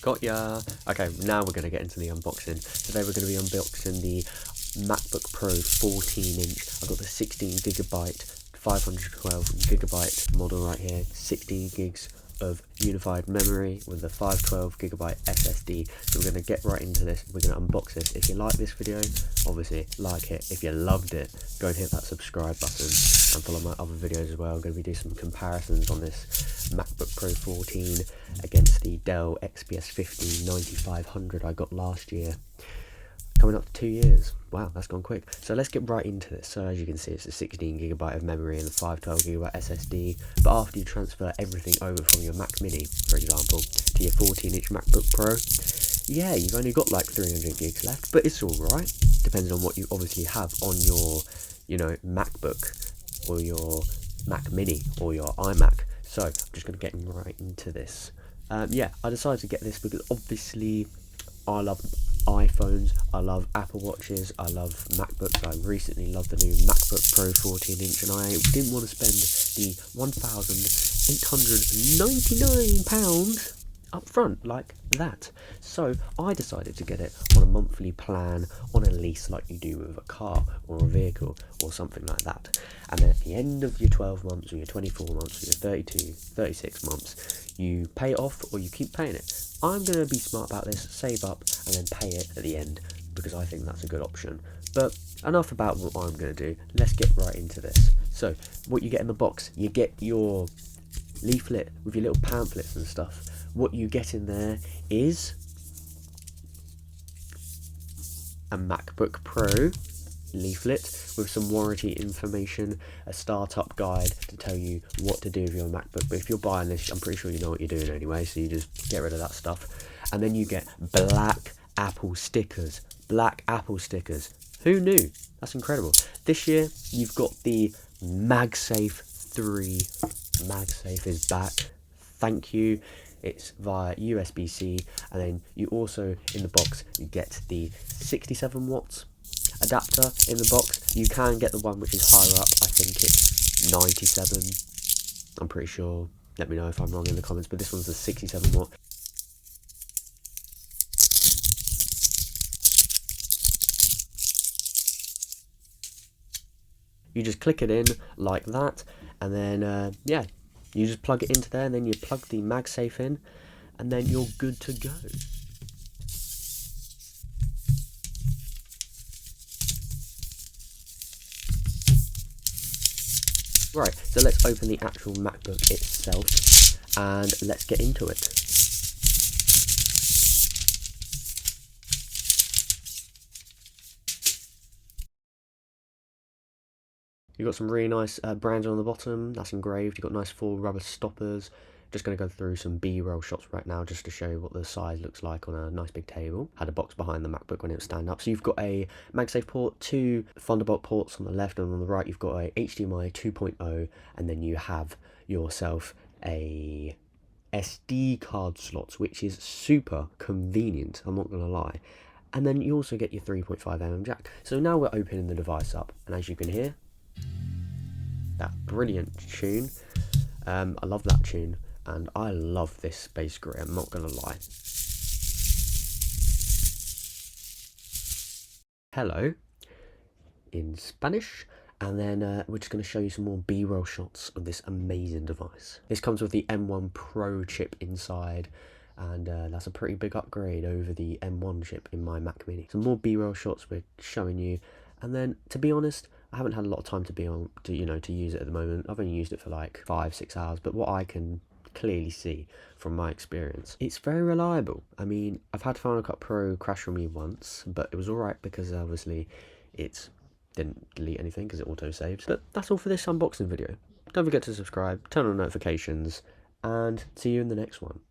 Got ya! Okay, now we're going to get into the unboxing. Today we're going to be unboxing the MacBook Pro 14-inch. I've got the 16GB, 512GB model right here, 16 gigs of unified memory with a 512GB SSD. So we're going to get right into this. We're going to unbox this. If you like this video, obviously like it. If you loved it, go and hit that subscribe button and follow my other videos as well. I'm going to be doing some comparisons on this MacBook Pro 14 against the Dell XPS 50 9500 I got last year. Coming up to 2 years. Wow, that's gone quick. So let's get right into this. So as you can see, it's a 16GB of memory and a 512GB SSD. But after you transfer everything over from your Mac Mini, for example, to your 14-inch MacBook Pro, yeah, you've only got like 300 gigs left, but it's all right. Depends on what you obviously have on your, MacBook or your Mac Mini or your iMac. So I'm just going to get right into this. Yeah, I decided to get this because obviously I love iPhones, I love Apple Watches, I love MacBooks. I recently loved the new MacBook Pro 14-inch and I didn't want to spend the £1,899 up front like that. So I decided to get it on a monthly plan, on a lease like you do with a car or a vehicle or something like that. And then at the end of your 12 months or your 24 months or your 32, 36 months, you pay it off or you keep paying it. I'm going to be smart about this, save up and then pay it at the end because I think that's a good option. But enough about what I'm going to do, let's get right into this. So what you get in the box, you get your leaflet with your little pamphlets and stuff. What you get in there is a MacBook Pro leaflet with some warranty information, a startup guide to tell you what to do with your MacBook. But if you're buying this, I'm pretty sure you know what you're doing anyway, so you just get rid of that stuff. And then you get black Apple stickers. Black Apple stickers. Who knew? That's incredible. This year, you've got the Magsafe 3. Magsafe is back. Thank you. It's via USB-C, and then you also, in the box, you get the 67 watts adapter in the box. You can get the one which is higher up. I think it's 97. I'm pretty sure. Let me know if I'm wrong in the comments, but this one's the 67 watt. You just click it in like that, and then yeah, you just plug it into there, and then you plug the MagSafe in, and then you're good to go. Right, so let's open the actual MacBook itself and let's get into it. You've got some really nice brands on the bottom, that's engraved. You've got nice full rubber stoppers. Just going to go through some B-roll shots right now just to show you what the size looks like on a nice big table. Had a box behind the MacBook when it was stand up. So you've got a MagSafe port, 2 Thunderbolt ports on the left, and on the right you've got a HDMI 2.0, and then you have yourself a SD card slots, which is super convenient, I'm not going to lie. And then you also get your 3.5mm jack. So now we're opening the device up, and as you can hear, that brilliant tune. I love that tune, and I love this Space Gray, I'm not gonna lie. Hello in Spanish, and then we're just going to show you some more B-roll shots of this amazing device. This comes with the M1 Pro chip inside, and that's a pretty big upgrade over the M1 chip in my Mac Mini. Some more B-roll shots we're showing you, and then to be honest, I haven't had a lot of time to use it at the moment. I've only used it for like 5-6 hours, but what I can clearly see from my experience, it's very reliable. I mean, I've had Final Cut Pro crash on me once, but it was alright because obviously it didn't delete anything because it auto saves. But that's all for this unboxing video. Don't forget to subscribe, turn on notifications, and see you in the next one.